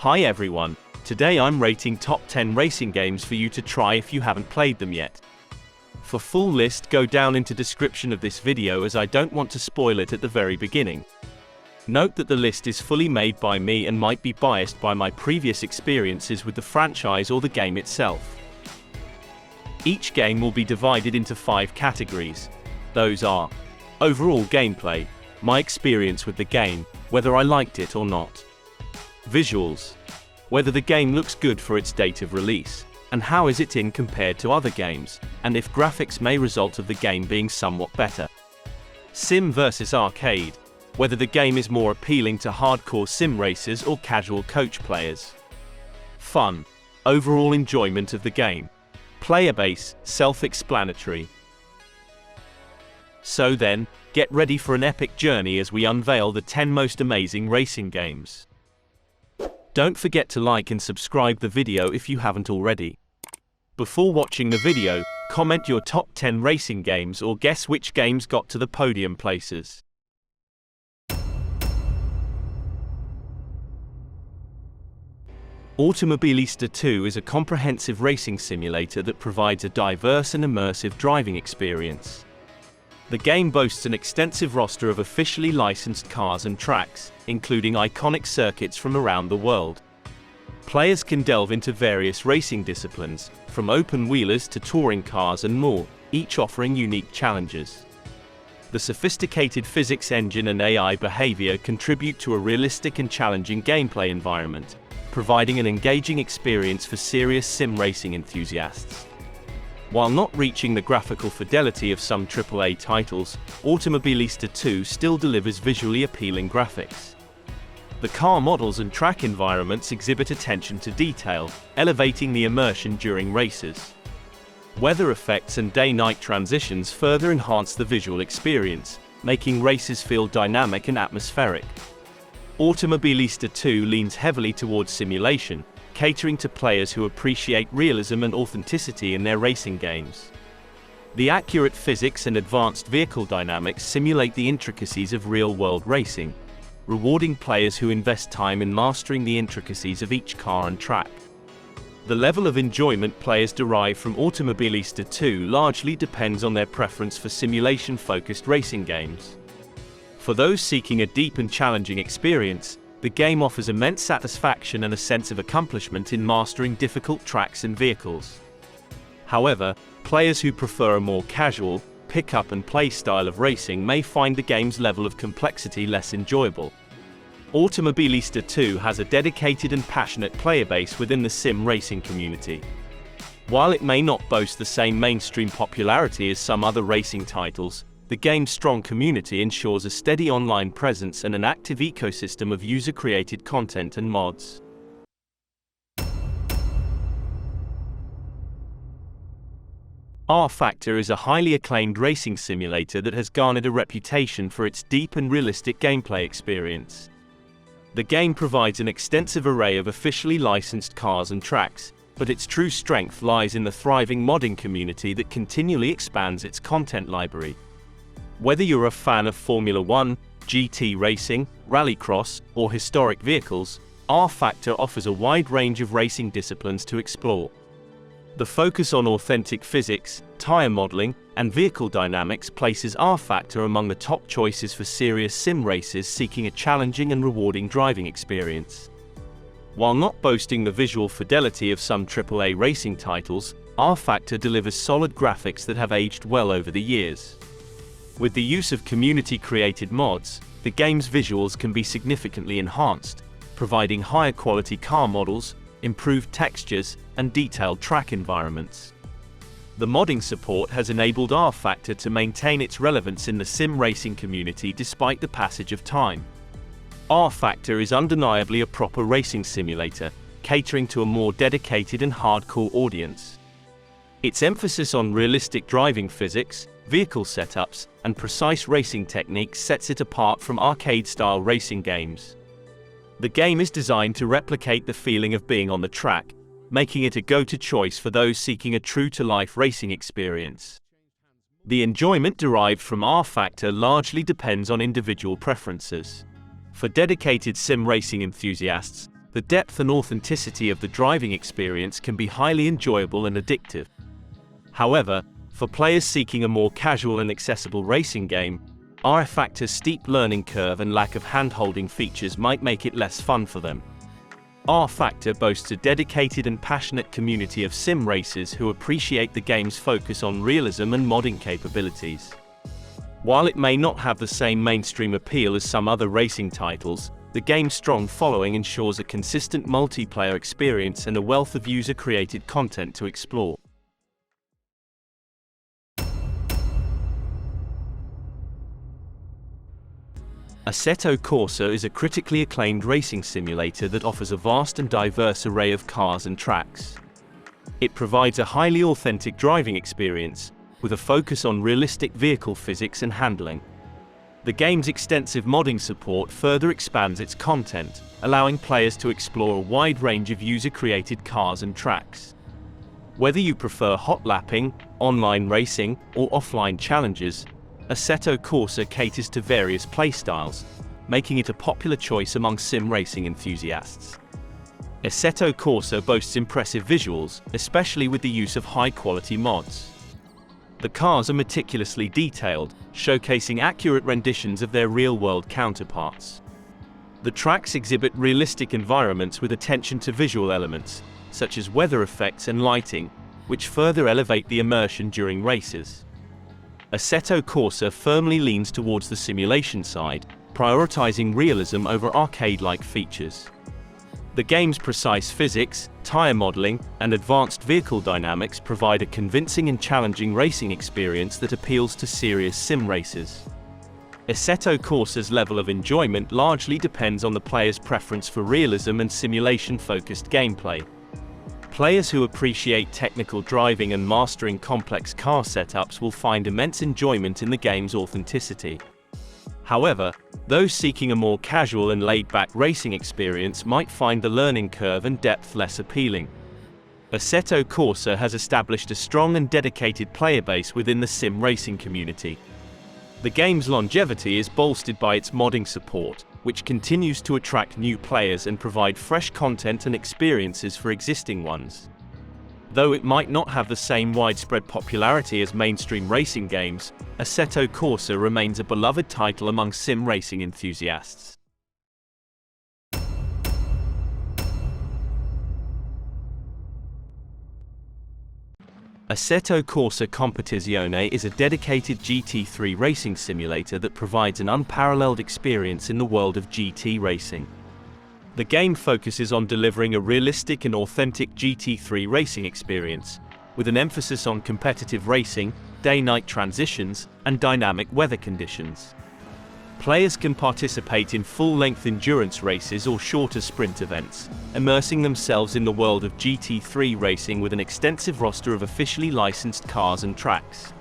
Hi everyone, today I'm rating top 10 racing games for you to try if you haven't played them yet. For full list, go down into description of this video as I don't want to spoil it at the very beginning. Note that the list is fully made by me and might be biased by my previous experiences with the franchise or the game itself. Each game will be divided into 5 categories. Those are: overall gameplay, my experience with the game, whether I liked it or not; visuals, whether the game looks good for its date of release, and how is it in compared to other games, and if graphics may result of the game being somewhat better; sim versus arcade, whether the game is more appealing to hardcore sim racers or casual coach players; fun, overall enjoyment of the game; player base, self-explanatory. So then, get ready for an epic journey as we unveil the 10 most amazing racing games. Don't forget to like and subscribe the video if you haven't already. Before watching the video, comment your top 10 racing games or guess which games got to the podium places. Automobilista 2 is a comprehensive racing simulator that provides a diverse and immersive driving experience. The game boasts an extensive roster of officially licensed cars and tracks, including iconic circuits from around the world. Players can delve into various racing disciplines, from open-wheelers to touring cars and more, each offering unique challenges. The sophisticated physics engine and AI behavior contribute to a realistic and challenging gameplay environment, providing an engaging experience for serious sim racing enthusiasts. While not reaching the graphical fidelity of some AAA titles, Automobilista 2 still delivers visually appealing graphics. The car models and track environments exhibit attention to detail, elevating the immersion during races. Weather effects and day-night transitions further enhance the visual experience, making races feel dynamic and atmospheric. Automobilista 2 leans heavily towards simulation, catering to players who appreciate realism and authenticity in their racing games. The accurate physics and advanced vehicle dynamics simulate the intricacies of real-world racing, rewarding players who invest time in mastering the intricacies of each car and track. The level of enjoyment players derive from Automobilista 2 largely depends on their preference for simulation-focused racing games. For those seeking a deep and challenging experience, the game offers immense satisfaction and a sense of accomplishment in mastering difficult tracks and vehicles. However, players who prefer a more casual, pick-up-and-play style of racing may find the game's level of complexity less enjoyable. Automobilista 2 has a dedicated and passionate player base within the sim racing community. While it may not boast the same mainstream popularity as some other racing titles, the game's strong community ensures a steady online presence and an active ecosystem of user-created content and mods. rFactor is a highly acclaimed racing simulator that has garnered a reputation for its deep and realistic gameplay experience. The game provides an extensive array of officially licensed cars and tracks, but its true strength lies in the thriving modding community that continually expands its content library. Whether you're a fan of Formula 1, GT racing, rallycross, or historic vehicles, rFactor offers a wide range of racing disciplines to explore. The focus on authentic physics, tire modeling, and vehicle dynamics places rFactor among the top choices for serious sim racers seeking a challenging and rewarding driving experience. While not boasting the visual fidelity of some AAA racing titles, rFactor delivers solid graphics that have aged well over the years. With the use of community-created mods, the game's visuals can be significantly enhanced, providing higher quality car models, improved textures, and detailed track environments. The modding support has enabled rFactor to maintain its relevance in the sim racing community despite the passage of time. rFactor is undeniably a proper racing simulator, catering to a more dedicated and hardcore audience. Its emphasis on realistic driving physics, vehicle setups, and precise racing techniques sets it apart from arcade-style racing games. The game is designed to replicate the feeling of being on the track, making it a go-to choice for those seeking a true-to-life racing experience. The enjoyment derived from rFactor largely depends on individual preferences. For dedicated sim racing enthusiasts, the depth and authenticity of the driving experience can be highly enjoyable and addictive. However, for players seeking a more casual and accessible racing game, rFactor's steep learning curve and lack of hand-holding features might make it less fun for them. rFactor boasts a dedicated and passionate community of sim racers who appreciate the game's focus on realism and modding capabilities. While it may not have the same mainstream appeal as some other racing titles, the game's strong following ensures a consistent multiplayer experience and a wealth of user-created content to explore. Assetto Corsa is a critically acclaimed racing simulator that offers a vast and diverse array of cars and tracks. It provides a highly authentic driving experience, with a focus on realistic vehicle physics and handling. The game's extensive modding support further expands its content, allowing players to explore a wide range of user-created cars and tracks. Whether you prefer hot lapping, online racing, or offline challenges, Assetto Corsa caters to various playstyles, making it a popular choice among sim racing enthusiasts. Assetto Corsa boasts impressive visuals, especially with the use of high-quality mods. The cars are meticulously detailed, showcasing accurate renditions of their real-world counterparts. The tracks exhibit realistic environments with attention to visual elements, such as weather effects and lighting, which further elevate the immersion during races. Assetto Corsa firmly leans towards the simulation side, prioritizing realism over arcade-like features. The game's precise physics, tire modeling, and advanced vehicle dynamics provide a convincing and challenging racing experience that appeals to serious sim racers. Assetto Corsa's level of enjoyment largely depends on the player's preference for realism and simulation-focused gameplay. Players who appreciate technical driving and mastering complex car setups will find immense enjoyment in the game's authenticity. However, those seeking a more casual and laid-back racing experience might find the learning curve and depth less appealing. Assetto Corsa has established a strong and dedicated player base within the sim racing community. The game's longevity is bolstered by its modding support, which continues to attract new players and provide fresh content and experiences for existing ones. Though it might not have the same widespread popularity as mainstream racing games, Assetto Corsa remains a beloved title among sim racing enthusiasts. Assetto Corsa Competizione is a dedicated GT3 racing simulator that provides an unparalleled experience in the world of GT racing. The game focuses on delivering a realistic and authentic GT3 racing experience, with an emphasis on competitive racing, day-night transitions, and dynamic weather conditions. Players can participate in full-length endurance races or shorter sprint events, immersing themselves in the world of GT3 racing with an extensive roster of officially licensed cars and tracks.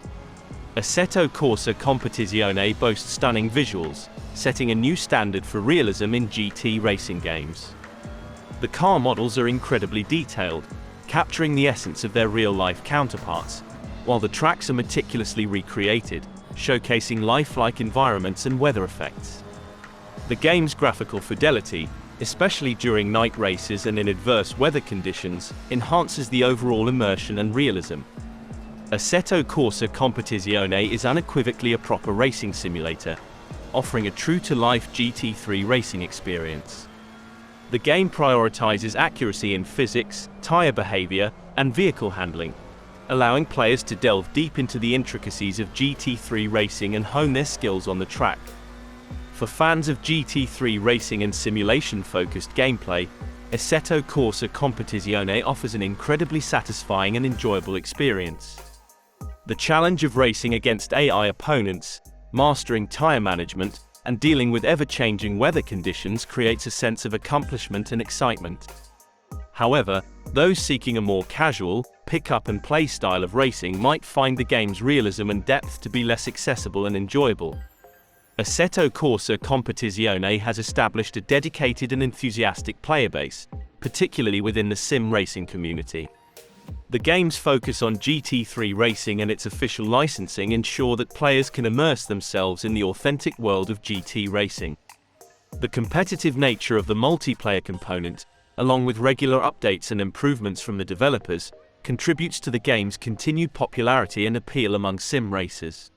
Assetto Corsa Competizione boasts stunning visuals, setting a new standard for realism in GT racing games. The car models are incredibly detailed, capturing the essence of their real-life counterparts, while the tracks are meticulously recreated, showcasing lifelike environments and weather effects. The game's graphical fidelity, especially during night races and in adverse weather conditions, enhances the overall immersion and realism. Assetto Corsa Competizione is unequivocally a proper racing simulator, offering a true-to-life GT3 racing experience. The game prioritizes accuracy in physics, tire behavior, and vehicle handling, allowing players to delve deep into the intricacies of GT3 racing and hone their skills on the track. For fans of GT3 racing and simulation-focused gameplay, Assetto Corsa Competizione offers an incredibly satisfying and enjoyable experience. The challenge of racing against AI opponents, mastering tire management, and dealing with ever-changing weather conditions creates a sense of accomplishment and excitement. However, those seeking a more casual, pick-up-and-play style of racing might find the game's realism and depth to be less accessible and enjoyable. Assetto Corsa Competizione has established a dedicated and enthusiastic player base, particularly within the sim racing community. The game's focus on GT3 racing and its official licensing ensure that players can immerse themselves in the authentic world of GT racing. The competitive nature of the multiplayer component, along with regular updates and improvements from the developers, contributes to the game's continued popularity and appeal among sim racers.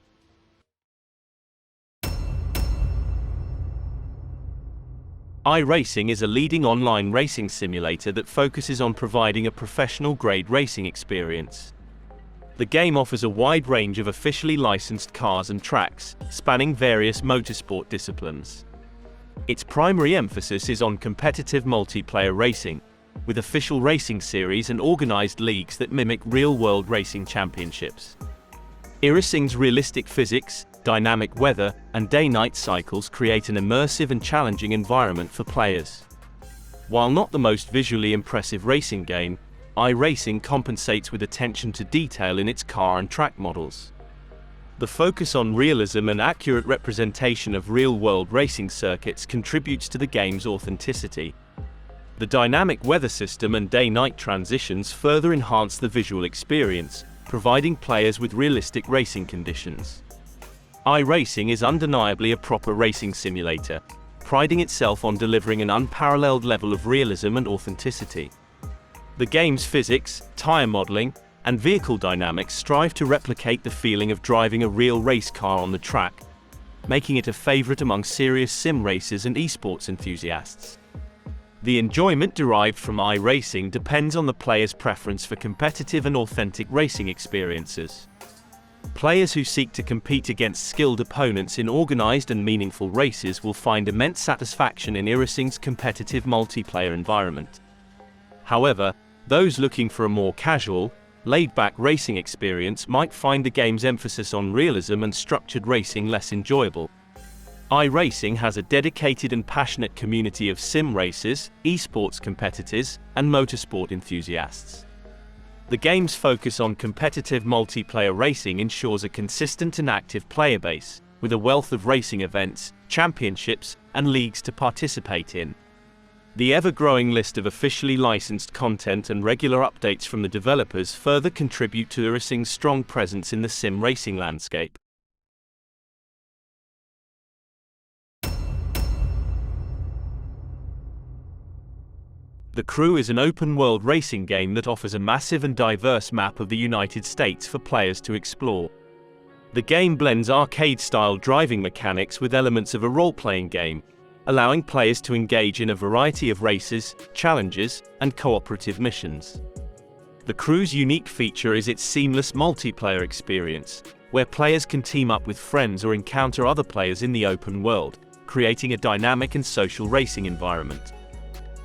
iRacing is a leading online racing simulator that focuses on providing a professional-grade racing experience. The game offers a wide range of officially licensed cars and tracks, spanning various motorsport disciplines. Its primary emphasis is on competitive multiplayer racing, with official racing series and organized leagues that mimic real-world racing championships. iRacing's realistic physics, dynamic weather, and day-night cycles create an immersive and challenging environment for players. While not the most visually impressive racing game, iRacing compensates with attention to detail in its car and track models. The focus on realism and accurate representation of real-world racing circuits contributes to the game's authenticity. The dynamic weather system and day-night transitions further enhance the visual experience, providing players with realistic racing conditions. iRacing is undeniably a proper racing simulator, priding itself on delivering an unparalleled level of realism and authenticity. The game's physics, tire modeling, and vehicle dynamics strive to replicate the feeling of driving a real race car on the track, making it a favorite among serious sim racers and esports enthusiasts. The enjoyment derived from iRacing depends on the player's preference for competitive and authentic racing experiences. Players who seek to compete against skilled opponents in organized and meaningful races will find immense satisfaction in iRacing's competitive multiplayer environment. However, those looking for a more casual, laid-back racing experience might find the game's emphasis on realism and structured racing less enjoyable. iRacing has a dedicated and passionate community of sim racers, esports competitors, and motorsport enthusiasts. The game's focus on competitive multiplayer racing ensures a consistent and active player base, with a wealth of racing events, championships, and leagues to participate in. The ever-growing list of officially licensed content and regular updates from the developers further contribute to iRacing's strong presence in the sim racing landscape. The Crew is an open-world racing game that offers a massive and diverse map of the United States for players to explore. The game blends arcade-style driving mechanics with elements of a role-playing game, allowing players to engage in a variety of races, challenges, and cooperative missions. The Crew's unique feature is its seamless multiplayer experience, where players can team up with friends or encounter other players in the open world, creating a dynamic and social racing environment.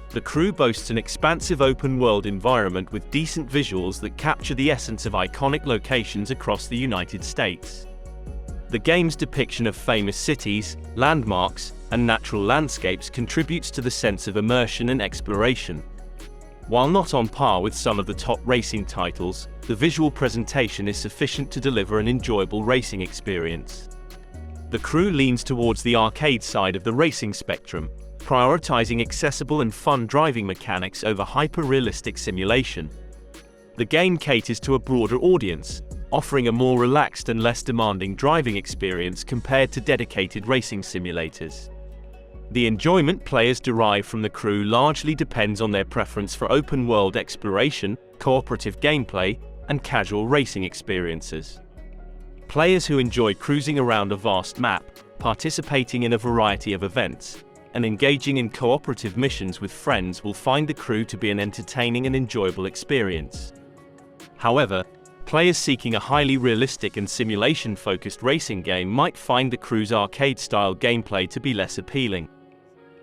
The Crew boasts an expansive open-world environment with decent visuals that capture the essence of iconic locations across the United States. The game's depiction of famous cities, landmarks, and natural landscapes contributes to the sense of immersion and exploration. While not on par with some of the top racing titles, the visual presentation is sufficient to deliver an enjoyable racing experience. The Crew leans towards the arcade side of the racing spectrum, prioritizing accessible and fun driving mechanics over hyper-realistic simulation. The game caters to a broader audience, offering a more relaxed and less demanding driving experience compared to dedicated racing simulators. The enjoyment players derive from The Crew largely depends on their preference for open-world exploration, cooperative gameplay, and casual racing experiences. Players who enjoy cruising around a vast map, participating in a variety of events, and engaging in cooperative missions with friends will find The Crew to be an entertaining and enjoyable experience. However, players seeking a highly realistic and simulation-focused racing game might find The Crew's arcade-style gameplay to be less appealing.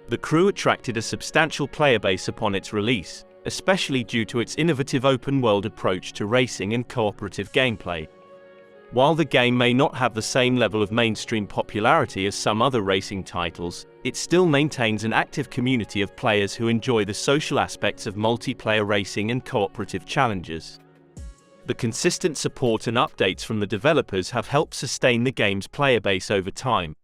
The Crew attracted a substantial player base upon its release, especially due to its innovative open-world approach to racing and cooperative gameplay. While the game may not have the same level of mainstream popularity as some other racing titles, it still maintains an active community of players who enjoy the social aspects of multiplayer racing and cooperative challenges. The consistent support and updates from the developers have helped sustain the game's player base over time.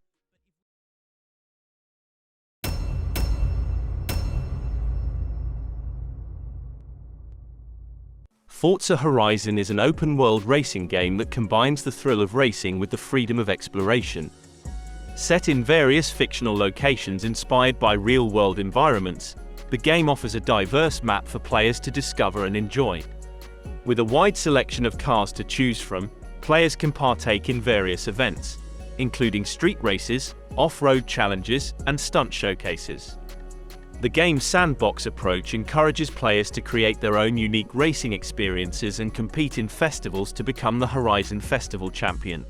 Forza Horizon is an open-world racing game that combines the thrill of racing with the freedom of exploration. Set in various fictional locations inspired by real-world environments, The game offers a diverse map for players to discover and enjoy. With a wide selection of cars to choose from, players can partake in various events, including street races, off-road challenges, and stunt showcases. The game's sandbox approach encourages players to create their own unique racing experiences and compete in festivals to become the Horizon Festival champion.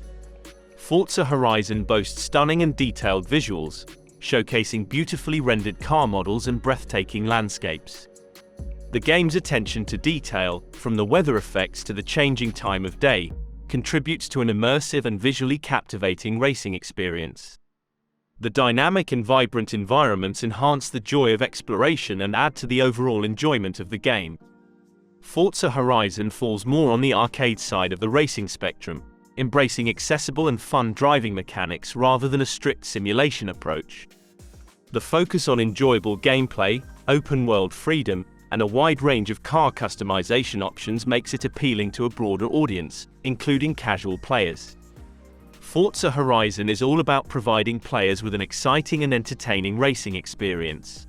Forza Horizon boasts stunning and detailed visuals, showcasing beautifully rendered car models and breathtaking landscapes. The game's attention to detail, from the weather effects to the changing time of day, contributes to an immersive and visually captivating racing experience. The dynamic and vibrant environments enhance the joy of exploration and add to the overall enjoyment of the game. Forza Horizon falls more on the arcade side of the racing spectrum, embracing accessible and fun driving mechanics rather than a strict simulation approach. The focus on enjoyable gameplay, open-world freedom, and a wide range of car customization options makes it appealing to a broader audience, including casual players. Forza Horizon is all about providing players with an exciting and entertaining racing experience.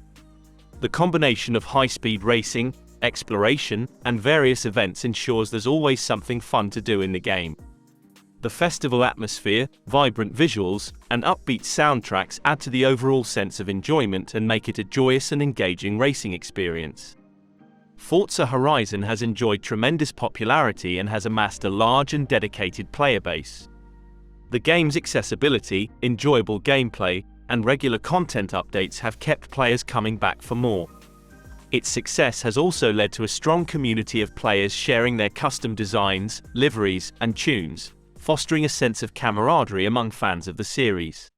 The combination of high-speed racing, exploration, and various events ensures there's always something fun to do in the game. The festival atmosphere, vibrant visuals, and upbeat soundtracks add to the overall sense of enjoyment and make it a joyous and engaging racing experience. Forza Horizon has enjoyed tremendous popularity and has amassed a large and dedicated player base. The game's accessibility, enjoyable gameplay, and regular content updates have kept players coming back for more. Its success has also led to a strong community of players sharing their custom designs, liveries, and tunes, fostering a sense of camaraderie among fans of the series.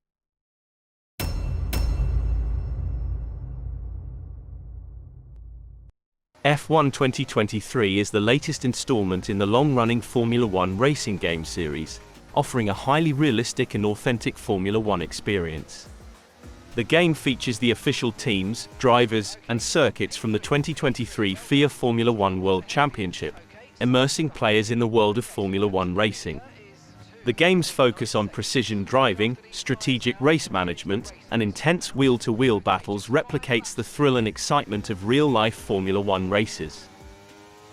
F1 2023 is the latest installment in the long-running Formula One racing game series, offering a highly realistic and authentic Formula One experience. The game features the official teams, drivers, and circuits from the 2023 FIA Formula One World Championship, immersing players in the world of Formula One racing. The game's focus on precision driving, strategic race management, and intense wheel-to-wheel battles replicates the thrill and excitement of real-life Formula One races.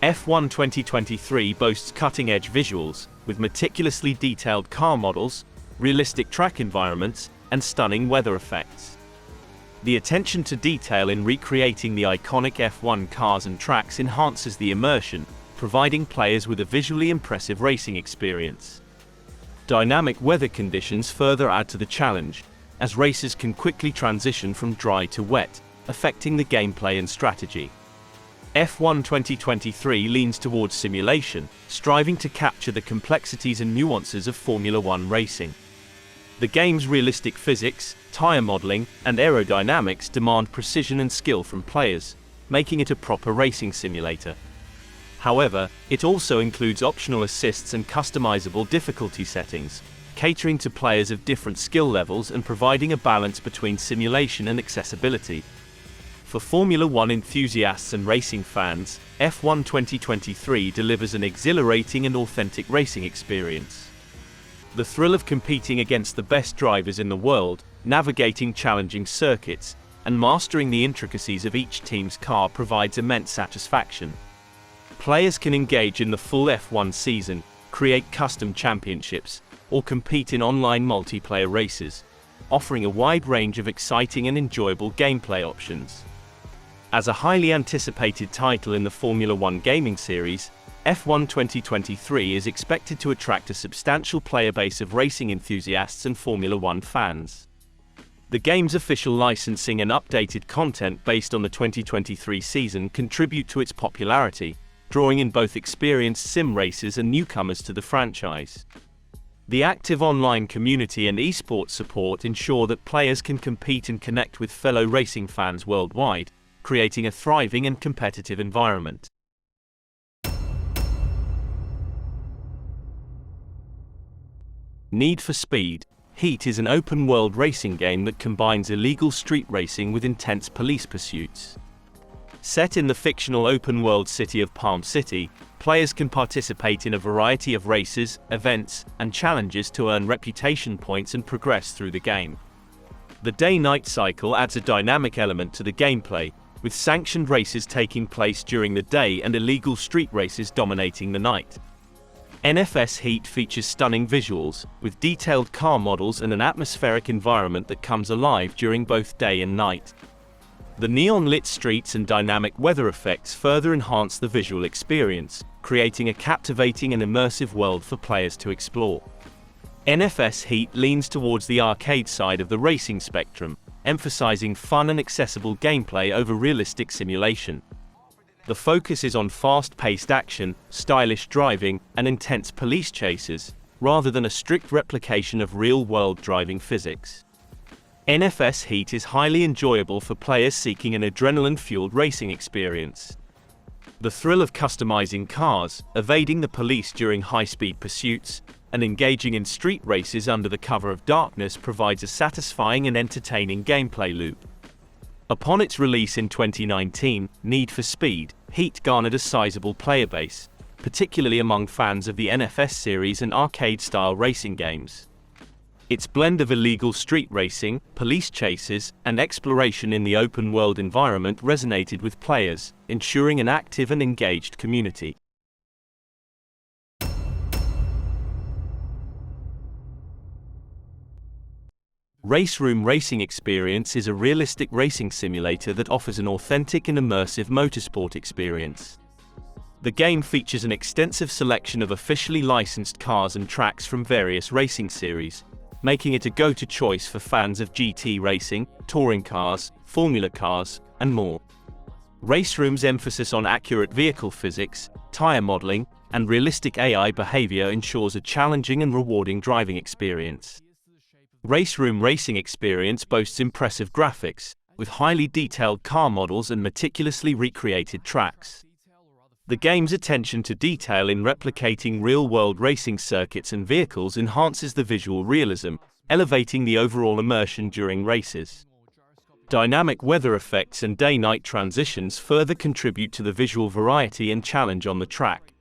F1 2023 boasts cutting-edge visuals, with meticulously detailed car models, realistic track environments, and stunning weather effects. The attention to detail in recreating the iconic F1 cars and tracks enhances the immersion, providing players with a visually impressive racing experience. Dynamic weather conditions further add to the challenge, as races can quickly transition from dry to wet, affecting the gameplay and strategy. F1 2023 leans towards simulation, striving to capture the complexities and nuances of Formula One racing. The game's realistic physics, tire modeling, and aerodynamics demand precision and skill from players, making it a proper racing simulator. However, it also includes optional assists and customizable difficulty settings, catering to players of different skill levels and providing a balance between simulation and accessibility. For Formula One enthusiasts and racing fans, F1 2023 delivers an exhilarating and authentic racing experience. The thrill of competing against the best drivers in the world, navigating challenging circuits, and mastering the intricacies of each team's car provides immense satisfaction. Players can engage in the full F1 season, create custom championships, or compete in online multiplayer races, offering a wide range of exciting and enjoyable gameplay options. As a highly anticipated title in the Formula One gaming series, F1 2023 is expected to attract a substantial player base of racing enthusiasts and Formula One fans. The game's official licensing and updated content based on the 2023 season contribute to its popularity, drawing in both experienced sim racers and newcomers to the franchise. The active online community and esports support ensure that players can compete and connect with fellow racing fans worldwide, creating a thriving and competitive environment. Need for Speed Heat is an open-world racing game that combines illegal street racing with intense police pursuits. Set in the fictional open-world city of Palm City, players can participate in a variety of races, events, and challenges to earn reputation points and progress through the game. The day-night cycle adds a dynamic element to the gameplay, with sanctioned races taking place during the day and illegal street races dominating the night. NFS Heat features stunning visuals, with detailed car models and an atmospheric environment that comes alive during both day and night. The neon-lit streets and dynamic weather effects further enhance the visual experience, creating a captivating and immersive world for players to explore. NFS Heat leans towards the arcade side of the racing spectrum, emphasizing fun and accessible gameplay over realistic simulation. The focus is on fast-paced action, stylish driving, and intense police chases, rather than a strict replication of real-world driving physics. NFS Heat is highly enjoyable for players seeking an adrenaline-fueled racing experience. The thrill of customizing cars, evading the police during high-speed pursuits, and engaging in street races under the cover of darkness provides a satisfying and entertaining gameplay loop. Upon its release in 2019, Need for Speed Heat garnered a sizable player base, particularly among fans of the NFS series and arcade-style racing games. Its blend of illegal street racing, police chases, and exploration in the open-world environment resonated with players, ensuring an active and engaged community. RaceRoom Racing Experience is a realistic racing simulator that offers an authentic and immersive motorsport experience. The game features an extensive selection of officially licensed cars and tracks from various racing series, making it a go-to choice for fans of GT racing, touring cars, formula cars, and more. RaceRoom's emphasis on accurate vehicle physics, tire modeling, and realistic AI behavior ensures a challenging and rewarding driving experience. RaceRoom Racing Experience boasts impressive graphics, with highly detailed car models and meticulously recreated tracks. The game's attention to detail in replicating real-world racing circuits and vehicles enhances the visual realism, elevating the overall immersion during races. Dynamic weather effects and day-night transitions further contribute to the visual variety and challenge on the track.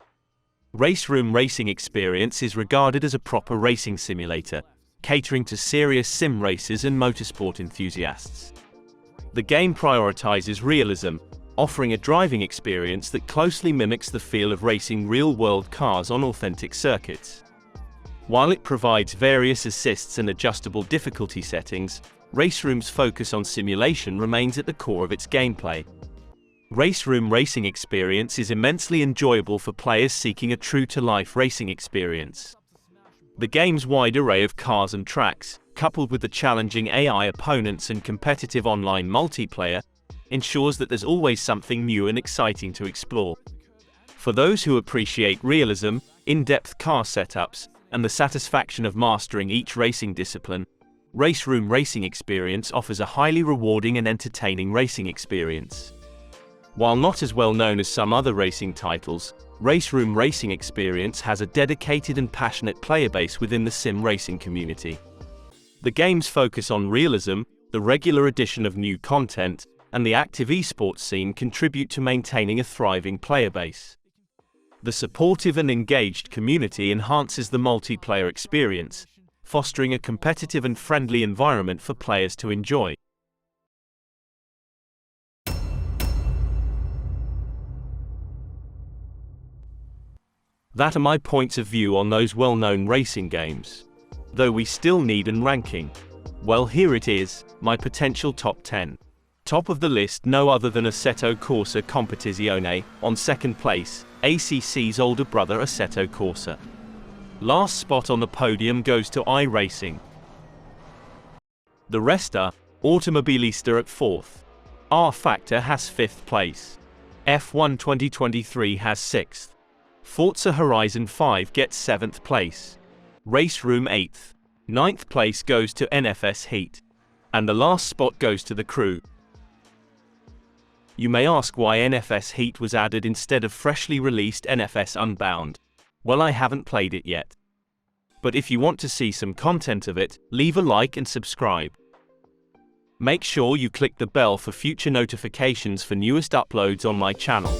RaceRoom Racing Experience is regarded as a proper racing simulator, catering to serious sim racers and motorsport enthusiasts. The game prioritizes realism, offering a driving experience that closely mimics the feel of racing real-world cars on authentic circuits. While it provides various assists and adjustable difficulty settings, RaceRoom's focus on simulation remains at the core of its gameplay. RaceRoom Racing Experience is immensely enjoyable for players seeking a true-to-life racing experience. The game's wide array of cars and tracks, coupled with the challenging AI opponents and competitive online multiplayer, ensures that there's always something new and exciting to explore. For those who appreciate realism, in-depth car setups, and the satisfaction of mastering each racing discipline, RaceRoom Racing Experience offers a highly rewarding and entertaining racing experience. While not as well known as some other racing titles, RaceRoom Racing Experience has a dedicated and passionate player base within the sim racing community. The game's focus on realism, the regular addition of new content, and the active esports scene contribute to maintaining a thriving player base. The supportive and engaged community enhances the multiplayer experience, fostering a competitive and friendly environment for players to enjoy. That are my points of view on those well-known racing games. Though we still need an ranking. Well, here it is, my potential top 10. Top of the list, no other than Assetto Corsa Competizione, on second place, ACC's older brother Assetto Corsa. Last spot on the podium goes to iRacing. The rest are Automobilista at 4th. rFactor has 5th place. F1 2023 has 6th. Forza Horizon 5 gets 7th place. RaceRoom 8th. 9th place goes to NFS Heat. And the last spot goes to the crew. You may ask why NFS Heat was added instead of freshly released NFS Unbound. Well, I haven't played it yet. But if you want to see some content of it, leave a like and subscribe. Make sure you click the bell for future notifications for newest uploads on my channel.